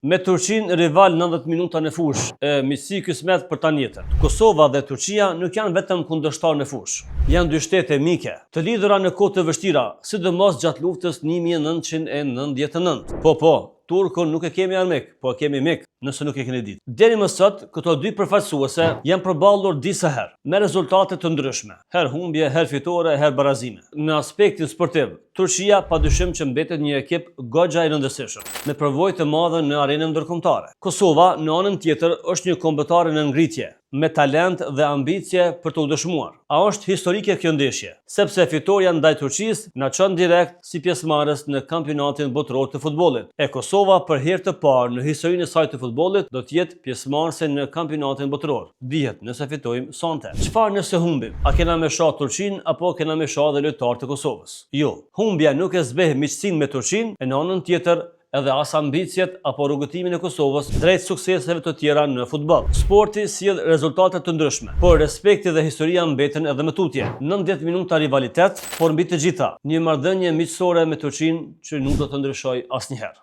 Me Turqinë rival 90 minuta në fushë, miqësi kismet për tani jetën. Kosova dhe Turqia nuk janë vetëm kundërshtar në fushë. Janë dy shtete mike, të lidhura në kohë të vështira, sidomos gjatë luftës 1999. Po, Turkun nuk e kemi armik, po e kemi mik, nëse nuk e keni ditë. Deri më sot, këto dy përfaqësuese janë përballur disa herë, me rezultate të ndryshme, herë humbje, herë fitore, herë barazime. Në aspektin sportiv, Turqia padyshim që mbetet një ekip goxha i rëndësishëm, me përvojë të madhe në arenën ndërkombëtare. Kosova, në anën tjetër, është një kombëtare në ngritje, me talent dhe ambicie për të u dëshmuar. A është historike kjo ndeshje, sepse fitoria ndaj Turqisë na çon direkt si pjesëmarrës në kampionatin botëror të futbollit. E Kosova për herë të parë në historinë e saj të futbollit do të jetë pjesëmarrëse në kampionatin botëror. Dihet nëse fitojmë sonte. Çfarë nëse humbim? A kena me shoh Turqinë apo kena me shoh dhe lojtarë të Kosovës? Jo, humbja nuk e zbeh miqësinë me Turqinë, e në anën tjetër edhe as ambicjet apo rrugëtimin e Kosovës drejt sukseseve të tjera në futboll. Sporti sjell rezultate të ndryshme, por respekti dhe historia mbeten edhe më tutje. 90 minuta rivalitet, por mbi të gjitha, një marrëdhënie miqësore me Turqinë që nuk do të ndryshojë asnjëherë.